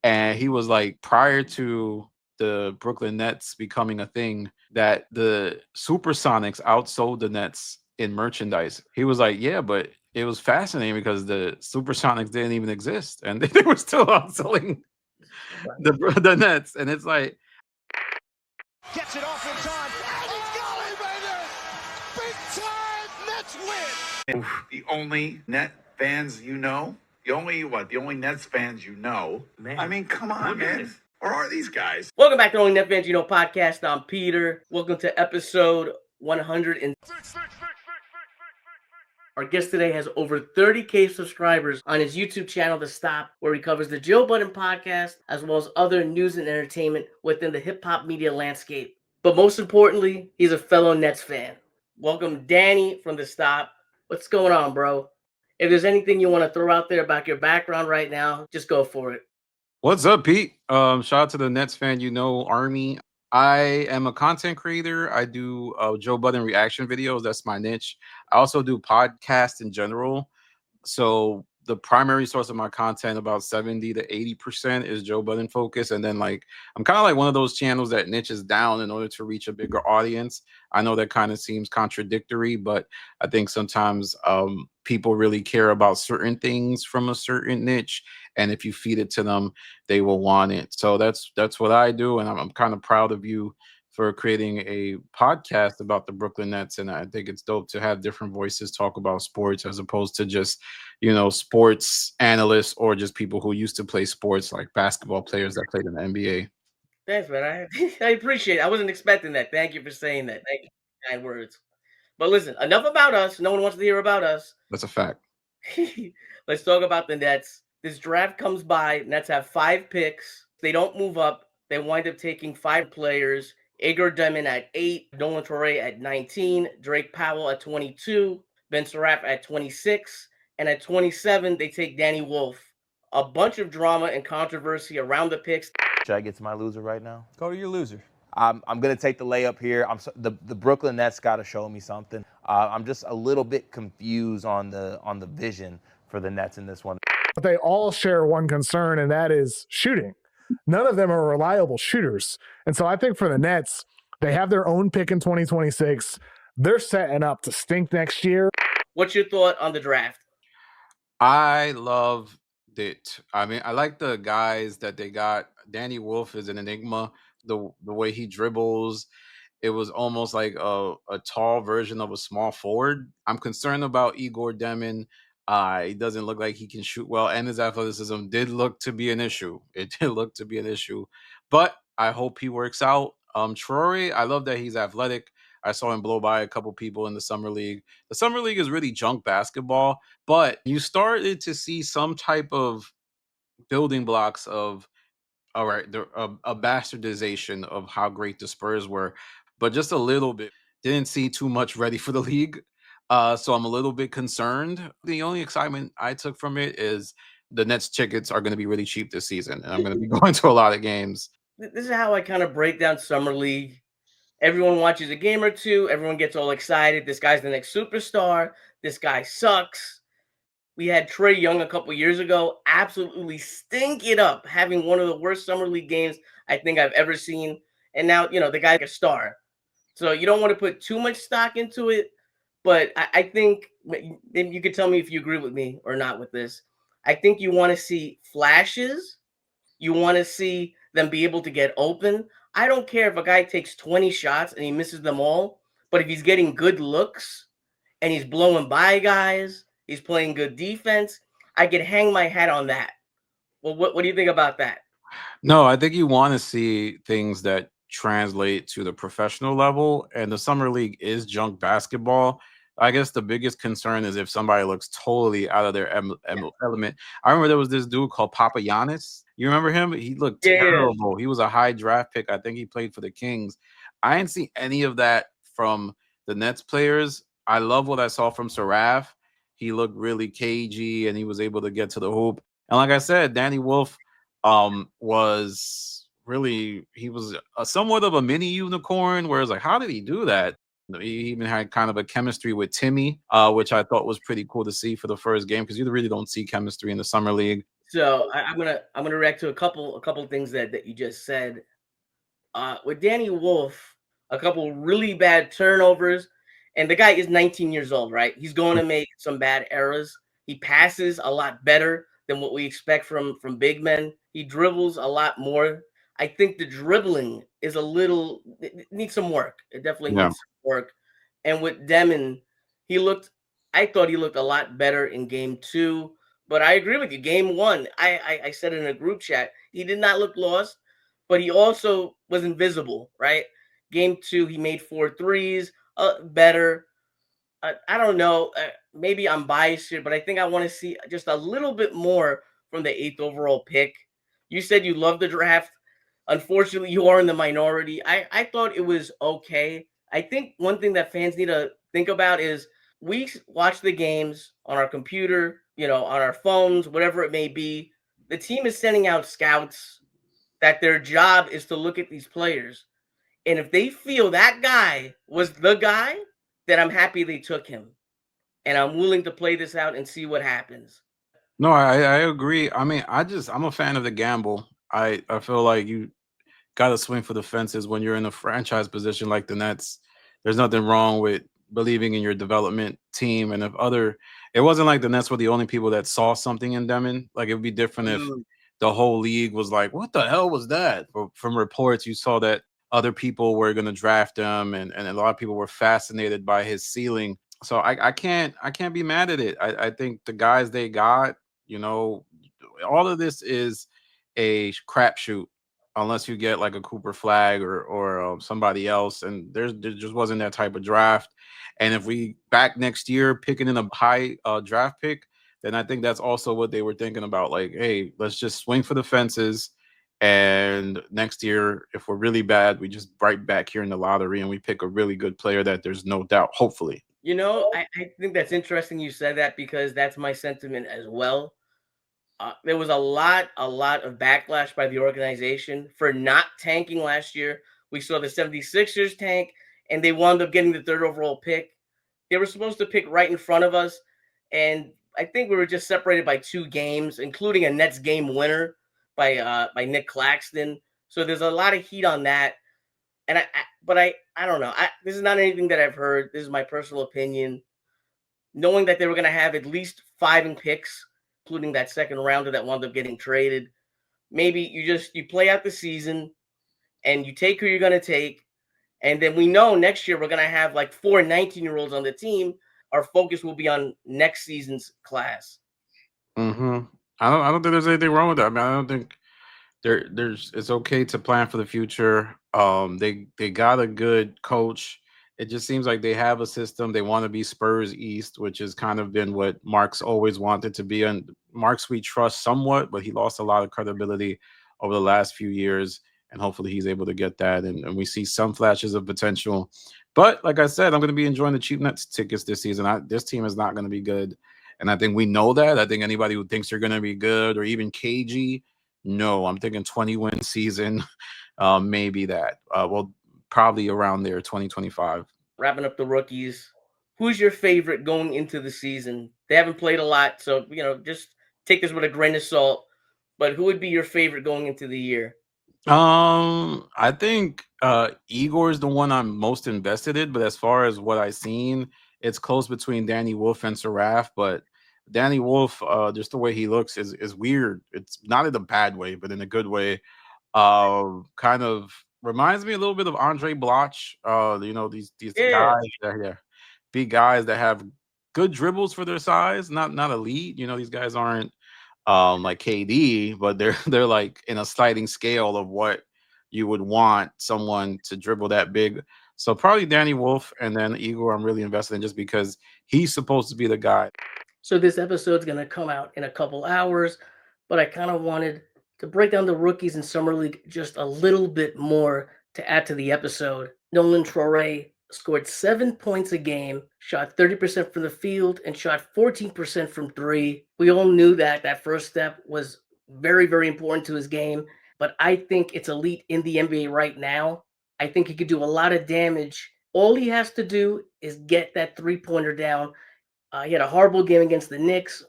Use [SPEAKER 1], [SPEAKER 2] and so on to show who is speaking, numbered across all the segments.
[SPEAKER 1] And he was like, prior to the Brooklyn Nets becoming a thing, that the Supersonics outsold the Nets in merchandise. He was like, yeah, but it was fascinating because the Supersonics didn't even exist, and they were still outselling the Nets. And it's like,
[SPEAKER 2] gets it off in time. And he's got it, baby! Big time Nets win!
[SPEAKER 3] The only Net fans you know? The only Nets fans you know? Man. I mean, come on, man. Or are these guys?
[SPEAKER 4] Welcome back to Only Net Fans You Know podcast. I'm Peter. Welcome to episode 100. Our guest today has over 30K subscribers on his YouTube channel, The Stop, where he covers the Joe Budden podcast, as well as other news and entertainment within the hip-hop media landscape. But most importantly, he's a fellow Nets fan. Welcome, Danny from The Stop. What's going on, bro? If there's anything you want to throw out there about your background right now, just go for it.
[SPEAKER 1] what's up, Pete? Shout out to the Nets fan you know army. I am a content creator. I do Joe Budden reaction videos. That's my niche. I also do podcasts in general. So the primary source of my content, about 70 to 80%, is Joe Budden focus. And then like I'm kind of like one of those channels that niches down in order to reach a bigger audience. I know that kind of seems contradictory, but I think sometimes people really care about certain things from a certain niche. And if you feed it to them, they will want it. So that's what I do. And I'm kind of proud of you for creating a podcast about the Brooklyn Nets. And I think it's dope to have different voices talk about sports as opposed to just, sports analysts or just people who used to play sports, like basketball players that played in the NBA.
[SPEAKER 4] Thanks, man. I appreciate it. I wasn't expecting that. Thank you for saying that. Thank you for kind words. But listen, enough about us. No one wants to hear about us.
[SPEAKER 1] That's a fact.
[SPEAKER 4] Let's talk about the Nets. This draft comes by. Nets have 5 picks. They don't move up. They wind up taking 5 players. Egor Demin at 8, Nolan Traore at 19, Drake Powell at 22, Ben Saraf at 26, and at 27, they take Danny Wolf. A bunch of drama and controversy around the picks.
[SPEAKER 5] Should I get to my loser right now?
[SPEAKER 6] Go to your loser.
[SPEAKER 5] I'm going to take the layup here. The Brooklyn Nets got to show me something. I'm just a little bit confused on the vision for the Nets in this one.
[SPEAKER 7] But they all share one concern, and that is shooting. None of them are reliable shooters. And so I think for the Nets, they have their own pick in 2026. They're setting up to stink next year.
[SPEAKER 4] What's your thought on the draft?
[SPEAKER 1] I loved it. I mean, I like the guys that they got. Danny Wolf is an enigma. The way he dribbles, it was almost like a tall version of a small forward. I'm concerned about Egor Demin. He doesn't look like he can shoot well, and his athleticism did look to be an issue. It did look to be an issue, but I hope he works out. Traore, I love that he's athletic. I saw him blow by a couple people in the summer league. The summer league is really junk basketball, but you started to see some type of building blocks of, all right, a bastardization of how great the Spurs were, but just a little bit. Didn't see too much ready for the league. So I'm a little bit concerned. The only excitement I took from it is the Nets tickets are going to be really cheap this season, and I'm going to be going to a lot of games.
[SPEAKER 4] This is how I kind of break down Summer League. Everyone watches a game or two. Everyone gets all excited. This guy's the next superstar. This guy sucks. We had Trae Young a couple years ago absolutely stink it up, having one of the worst Summer League games I think I've ever seen. And now, the guy's a star. So you don't want to put too much stock into it. But I think you could tell me if you agree with me or not with this. I think you want to see flashes. You want to see them be able to get open. I don't care if a guy takes 20 shots and he misses them all. But if he's getting good looks and he's blowing by guys, he's playing good defense, I could hang my hat on that. Well, what do you think about that?
[SPEAKER 1] No, I think you want to see things that translate to the professional level. And the Summer League is junk basketball. I guess the biggest concern is if somebody looks totally out of their element. I remember there was this dude called Papa Giannis. You remember him? He looked terrible. He was a high draft pick. I think he played for the Kings. I didn't see any of that from the Nets players. I love what I saw from Saraf. He looked really cagey, and he was able to get to the hoop. And like I said, Danny Wolf was really, he was somewhat of a mini unicorn, where it's like, how did he do that? He even had kind of a chemistry with Timmy, which I thought was pretty cool to see for the first game, because you really don't see chemistry in the Summer League.
[SPEAKER 4] So I'm gonna react to a couple things that you just said. With Danny Wolf, a couple really bad turnovers, and the guy is 19 years old, right? He's going to make some bad errors. He passes a lot better than what we expect from big men. He dribbles a lot more. I think the dribbling is a little it needs some work. It definitely
[SPEAKER 1] Yeah.
[SPEAKER 4] needs some work. And with Demin, he looked. I thought he looked a lot better in game two. But I agree with you. Game one, I said in a group chat, he did not look lost, but he also was invisible, right? Game two, he made 4 threes, better. I don't know. Maybe I'm biased here, but I think I want to see just a little bit more from the eighth overall pick. You said you love the draft. Unfortunately, you are in the minority. I thought it was okay. I think one thing that fans need to think about is we watch the games on our computer, on our phones, whatever it may be. The team is sending out scouts that their job is to look at these players. And if they feel that guy was the guy, then I'm happy they took him. And I'm willing to play this out and see what happens.
[SPEAKER 1] No, I agree. I mean, I'm a fan of the gamble. I feel like you gotta swing for the fences when you're in a franchise position like the Nets. There's nothing wrong with believing in your development team. And if other, it wasn't like the Nets were the only people that saw something in Demon. Like it would be different if
[SPEAKER 4] Mm.
[SPEAKER 1] the whole league was like, "What the hell was that?" But from reports, you saw that other people were going to draft him, and a lot of people were fascinated by his ceiling. So I can't be mad at it. I think the guys they got, you know, all of this is a crapshoot unless you get like a Cooper Flag or somebody else. And there just wasn't that type of draft. And if we back next year picking in a high draft pick, then I think that's also what they were thinking about. Like, hey, let's just swing for the fences. And next year, if we're really bad, we just right back here in the lottery and we pick a really good player that there's no doubt, hopefully.
[SPEAKER 4] I think that's interesting you said that because that's my sentiment as well. There was a lot of backlash by the organization for not tanking last year. We saw the 76ers tank, and they wound up getting the third overall pick. They were supposed to pick right in front of us, and I think we were just separated by 2 games, including a Nets game winner by Nick Claxton. So there's a lot of heat on that. And but I don't know. This is not anything that I've heard. This is my personal opinion. Knowing that they were going to have at least 5 picks, including that second rounder that wound up getting traded, maybe you play out the season and you take who you're going to take. And then we know next year we're going to have like 4 19-year-olds on the team. Our focus will be on next season's class.
[SPEAKER 1] Hmm. I don't think there's anything wrong with that. I mean, I don't think there's it's okay to plan for the future. They got a good coach. It just seems like they have a system. They want to be Spurs East, which has kind of been what Mark's always wanted to be. And Mark's we trust somewhat, but he lost a lot of credibility over the last few years. And hopefully he's able to get that. And we see some flashes of potential. But like I said, I'm going to be enjoying the cheap Nets tickets this season. This team is not going to be good. And I think we know that. I think anybody who thinks they're going to be good or even cagey, no, I'm thinking 20-win season, maybe that. Well, probably around there, 2025.
[SPEAKER 4] Wrapping up the rookies. Who's your favorite going into the season? They haven't played a lot, so just take this with a grain of salt. But who would be your favorite going into the year?
[SPEAKER 1] I think Igor is the one I'm most invested in, but as far as what I've seen, it's close between Danny Wolf and Saraf. But Danny Wolf, just the way he looks is weird. It's not in a bad way, but in a good way. Kind of reminds me a little bit of Andre Bloch. These
[SPEAKER 4] Yeah,
[SPEAKER 1] guys that yeah, big guys that have good dribbles for their size, not elite. These guys aren't like KD, but they're they're like in a sliding scale of what you would want someone to dribble that big. So probably Danny Wolf and then Igor I'm really invested in just because he's supposed to be the guy.
[SPEAKER 4] so this episode's going to come out in a couple hours, but I kind of wanted to break down the rookies in Summer League just a little bit more to add to the episode. Nolan Traore scored 7 points a game, shot 30% from the field, and shot 14% from three. We all knew that first step was very, very important to his game, but I think it's elite in the NBA right now. I think he could do a lot of damage. All he has to do is get that three-pointer down. He had a horrible game against the Knicks,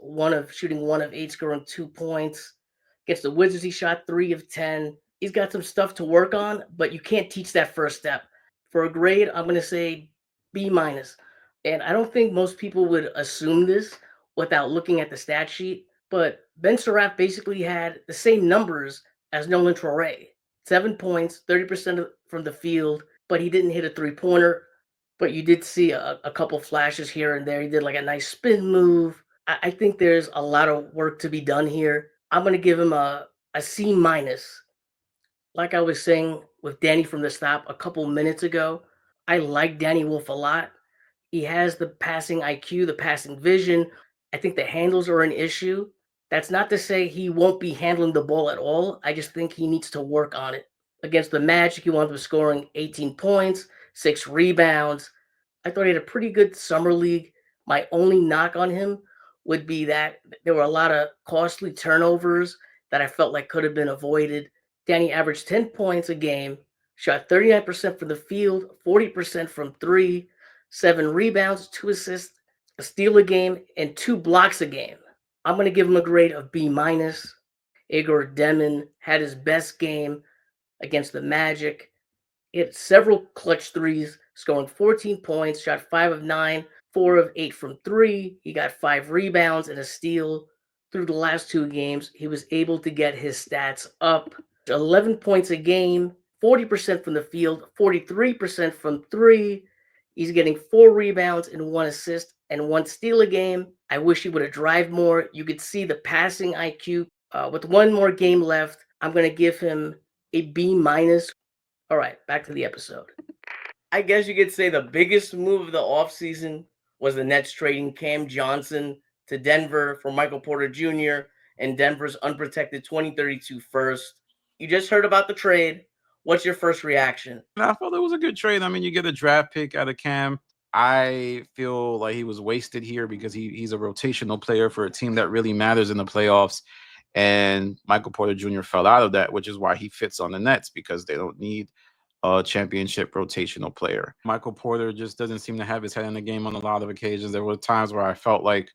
[SPEAKER 4] shooting 1 of 8, scoring 2 points. Against the Wizards, he shot 3 of 10. He's got some stuff to work on, but you can't teach that first step. For a grade, I'm going to say B minus. And I don't think most people would assume this without looking at the stat sheet, but Ben Saraf basically had the same numbers as Nolan Traore. 7 points, 30% from the field, but he didn't hit a three-pointer. But you did see a couple flashes here and there. He did like a nice spin move. I think there's a lot of work to be done here. I'm going to give him a C minus. Like I was saying with Danny from the stop a couple minutes ago, I like Danny Wolf a lot. He has the passing IQ, the passing vision. I think the handles are an issue. That's not to say he won't be handling the ball at all. I just think he needs to work on it. Against the Magic, he wound up scoring 18 points, 6 rebounds. I thought he had a pretty good summer league. My only knock on him would be that there were a lot of costly turnovers that I felt like could have been avoided. Danny averaged 10 points a game, shot 39% from the field, 40% from three, 7 rebounds, 2 assists, a steal a game, and 2 blocks a game. I'm going to give him a grade of B minus. Egor Demin had his best game against the Magic. He had several clutch threes, scoring 14 points, shot 5 of 9, 4 of 8 from three. He got 5 rebounds and a steal. Through the last 2 games, he was able to get his stats up. 11 points a game, 40% from the field, 43% from three. He's getting 4 rebounds and 1 assist and 1 steal a game. I wish he would have drive more. You could see the passing IQ. With 1 more game left, I'm going to give him a B minus. All right, back to the episode. I guess you could say the biggest move of the offseason was the Nets trading Cam Johnson to Denver for Michael Porter Jr. and Denver's unprotected 2032 first. You just heard about the trade. What's your first reaction?
[SPEAKER 1] I felt it was a good trade. I mean, you get a draft pick out of Cam. I feel like he was wasted here because he's a rotational player for a team that really matters in the playoffs. And Michael Porter Jr. fell out of that, which is why he fits on the Nets, because they don't need a championship rotational player. Michael Porter just doesn't seem to have his head in the game on a lot of occasions. There were times where I felt like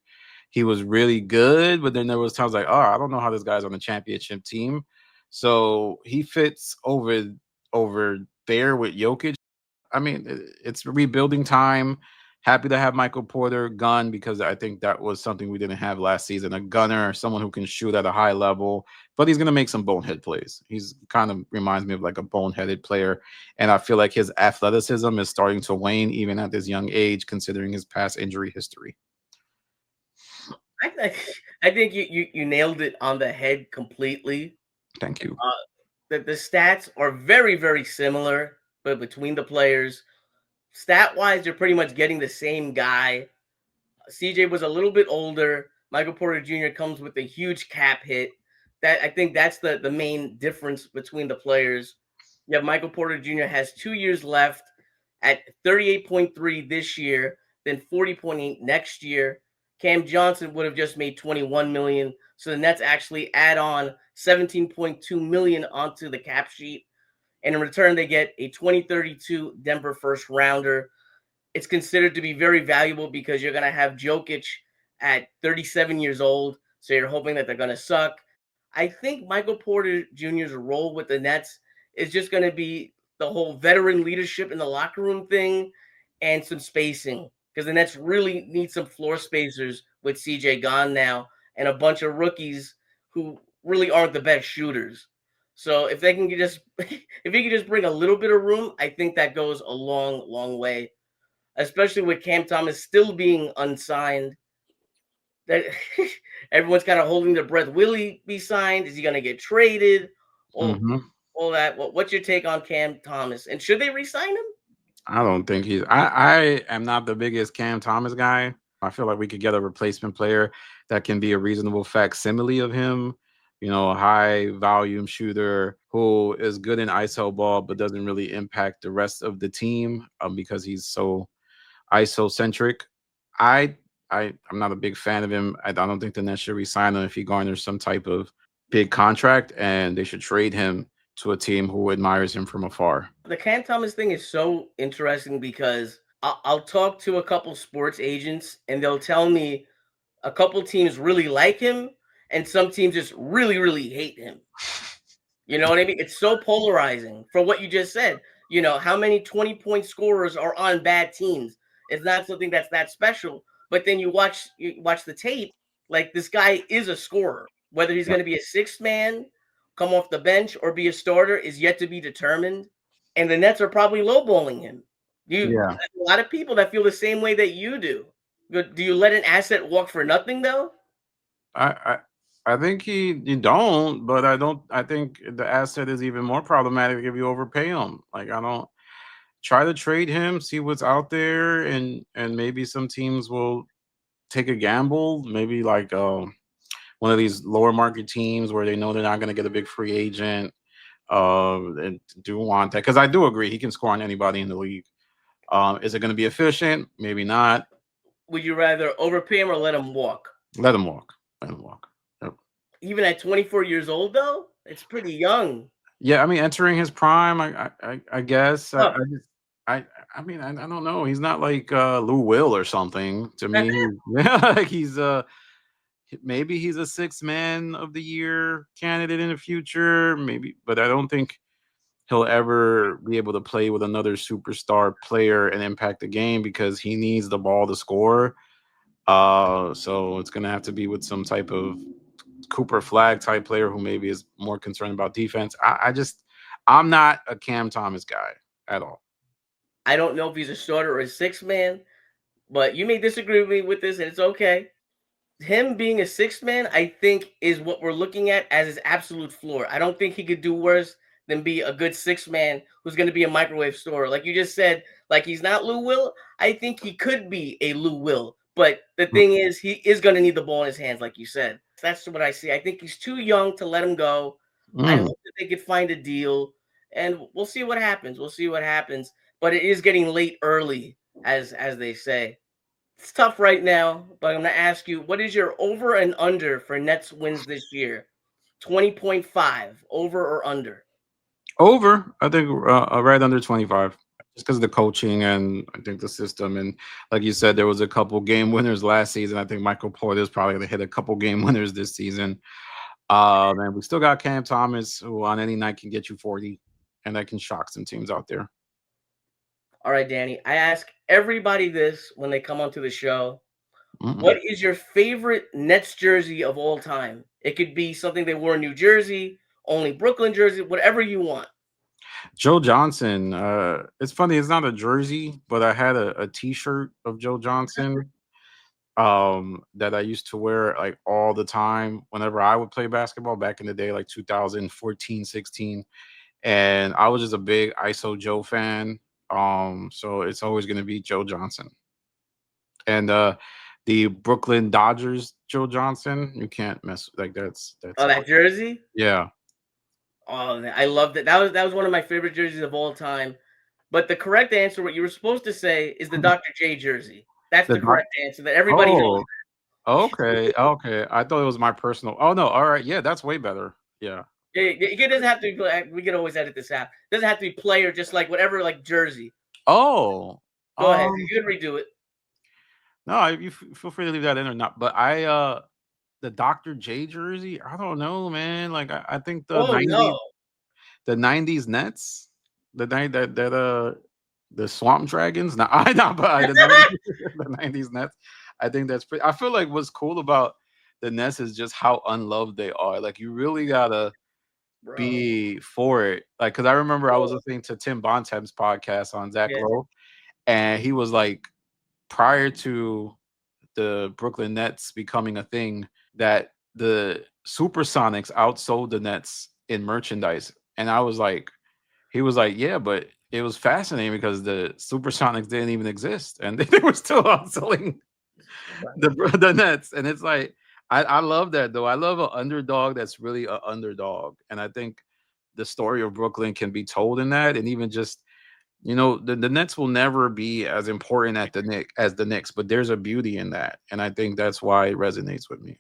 [SPEAKER 1] he was really good, but then there was times like, oh, I don't know how this guy's on the championship team. So he fits over there with Jokic. I mean, it's rebuilding time. Happy to have Michael Porter gun, because I think that was something we didn't have last season. A gunner, someone who can shoot at a high level, but he's going to make some bonehead plays. He's kind of reminds me of like a boneheaded player. And I feel like his athleticism is starting to wane even at this young age, considering his past injury history.
[SPEAKER 4] I think you nailed it on the head completely.
[SPEAKER 1] Thank you.
[SPEAKER 4] The stats are very, very similar, but between the players, stat-wise, you're pretty much getting the same guy. CJ was a little bit older. Michael Porter Jr. comes with a huge cap hit. I think that's the main difference between the players. You have Michael Porter Jr. has 2 years left at 38.3 this year, then 40.8 next year. Cam Johnson would have just made 21 million. So the Nets actually add on 17.2 million onto the cap sheet. And in return, they get a 2032 Denver first rounder. It's considered to be very valuable because you're going to have Jokic at 37 years old. So you're hoping that they're going to suck. I think Michael Porter Jr.'s role with the Nets is just going to be the whole veteran leadership in the locker room thing and some spacing, because the Nets really need some floor spacers with CJ gone now and a bunch of rookies who really aren't the best shooters. So if they can just if he can just bring a little bit of room, I think that goes a long, long way. Especially with Cam Thomas still being unsigned. That everyone's kind of holding their breath. Will he be signed? Is he going to get traded? All that. What's your take on Cam Thomas? And should they re-sign him?
[SPEAKER 1] I don't think he's. I am not the biggest Cam Thomas guy. I feel like we could get a replacement player that can be a reasonable facsimile of him. You know, a high volume shooter who is good in ISO ball, but doesn't really impact the rest of the team because he's so ISO centric. I'm not a big fan of him. I don't think the Nets should resign him if he garners some type of big contract, and they should trade him to a team who admires him from afar.
[SPEAKER 4] The Cam Thomas thing is so interesting because I'll talk to a couple sports agents, and they'll tell me a couple teams really like him, and some teams just really, really hate him. You know what I mean? It's so polarizing for what you just said. You know, how many 20-point scorers are on bad teams? It's not something that's that special. But then you watch the tape, like this guy is a scorer. Whether he's
[SPEAKER 1] Yeah.
[SPEAKER 4] going to be a sixth man, come off the bench, or be a starter is yet to be determined. And the Nets are probably lowballing him.
[SPEAKER 1] Yeah.
[SPEAKER 4] There's a lot of people that feel the same way that you do. Do you let an asset walk for nothing though?
[SPEAKER 1] I I I think you don't, but I think the asset is even more problematic if you overpay him. Like I don't try to trade him, see what's out there, and maybe some teams will take a gamble. Maybe like one of these lower market teams where they know they're not going to get a big free agent. And do want that because I do agree he can score on anybody in the league. Is it going to be efficient? Maybe not.
[SPEAKER 4] Would you rather overpay him or let him walk?
[SPEAKER 1] Let him walk. Let him walk. Yep.
[SPEAKER 4] Even at 24 years old, though, it's pretty young.
[SPEAKER 1] Yeah, I mean, entering his prime, I guess.
[SPEAKER 4] Huh.
[SPEAKER 1] I mean, I don't know. He's not like Lou Will or something to me. Yeah, like he's maybe he's a sixth man of the year candidate in the future. Maybe, but I don't think he'll ever be able to play with another superstar player and impact the game because he needs the ball to score. So it's gonna have to be with some type of Cooper Flag type player who maybe is more concerned about defense. I'm not a Cam Thomas guy at all.
[SPEAKER 4] I don't know if he's a starter or a sixth man, but you may disagree with me with this, and it's okay. Him being a sixth man, I think, is what we're looking at as his absolute floor. I don't think he could do worse than be a good sixth man who's going to be a microwave scorer. Like you just said, like he's not Lou Will. I think he could be a Lou Will. But the thing is, he is going to need the ball in his hands, like you said. That's what I see. I think he's too young to let him go. I
[SPEAKER 1] Mm.
[SPEAKER 4] hope that they could find a deal, and we'll see what happens. We'll see what happens. But it is getting late early, as they say. It's tough right now, but I'm going to ask you, what is your over and under for Nets wins this year? 20.5, over or under?
[SPEAKER 1] Over, I think right under 25, just because of the coaching and I think the system. And like you said, there was a couple game winners last season. I think Michael Porter is probably going to hit a couple game winners this season. And we still got Cam Thomas, who on any night can get you 40, and that can shock some teams out there.
[SPEAKER 4] All right, Danny. I ask everybody this when they come onto the show.
[SPEAKER 1] Mm-mm.
[SPEAKER 4] What is your favorite Nets jersey of all time? It could be something they wore in New Jersey, only Brooklyn jersey, whatever you want.
[SPEAKER 1] Joe Johnson. It's funny. It's not a jersey, but I had a T-shirt of Joe Johnson that I used to wear like all the time whenever I would play basketball back in the day, like 2014, 16. And I was just a big ISO Joe fan. So it's always going to be Joe Johnson. And the Brooklyn Dodgers, Joe Johnson, you can't mess like that's
[SPEAKER 4] Oh, that jersey?
[SPEAKER 1] yeah.
[SPEAKER 4] Oh, I loved it. That was one of my favorite jerseys of all time. But the correct answer, what you were supposed to say, is the Dr. J jersey. That's
[SPEAKER 1] The
[SPEAKER 4] the correct answer that everybody knows.
[SPEAKER 1] okay, okay. I thought it was my personal. Oh no, all right, yeah, that's way better. Yeah.
[SPEAKER 4] It doesn't have to be. We can always edit this out. It doesn't have to be player, just like whatever, like jersey.
[SPEAKER 1] Oh,
[SPEAKER 4] Go ahead. You can redo it.
[SPEAKER 1] no, feel free to leave that in or not. But the Dr. J jersey, I don't know, man. Like I think
[SPEAKER 4] Oh no.
[SPEAKER 1] the '90s Nets, the night that the Swamp Dragons. No, I know, but the '90s Nets. I think that's pretty. I feel like what's cool about the Nets is just how unloved they are. Like you really gotta
[SPEAKER 4] Bro.
[SPEAKER 1] be for it. Like, because I remember I was listening to Tim Bontemps podcast on Zach
[SPEAKER 4] Yeah.
[SPEAKER 1] Lowe, and he was like, prior to the Brooklyn Nets becoming a thing, that the Supersonics outsold the Nets in merchandise. And I was like, he was like, yeah, but it was fascinating because the Supersonics didn't even exist, and they were still outselling the Nets. And it's like, I love that though. I love an underdog that's really an underdog, and I think the story of Brooklyn can be told in that, and even just the Nets will never be as important at as the Knicks, but there's a beauty in that, and I think that's why it resonates with me.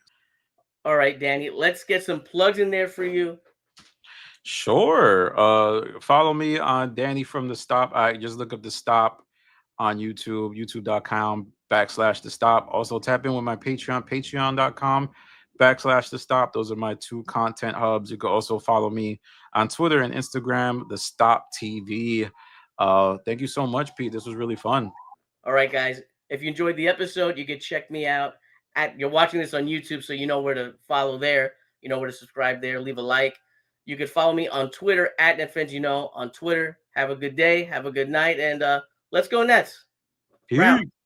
[SPEAKER 4] All right, Danny, let's get some plugs in there for you.
[SPEAKER 1] Sure. Follow me on Danny from the Stop. I just look up the Stop on YouTube, youtube.com/The Stop. Also tap in with my Patreon, patreon.com/The Stop. Those are my 2 content hubs. You can also follow me on Twitter and Instagram, The Stop TV. Thank you so much, Pete. This was really fun.
[SPEAKER 4] All right, guys. If you enjoyed the episode, you can check me out you're watching this on YouTube, so you know where to follow there. You know where to subscribe there. Leave a like. You can follow me on Twitter @NetFansYouKnow on Twitter. Have a good day. Have a good night. And let's go Nets.
[SPEAKER 1] Peace.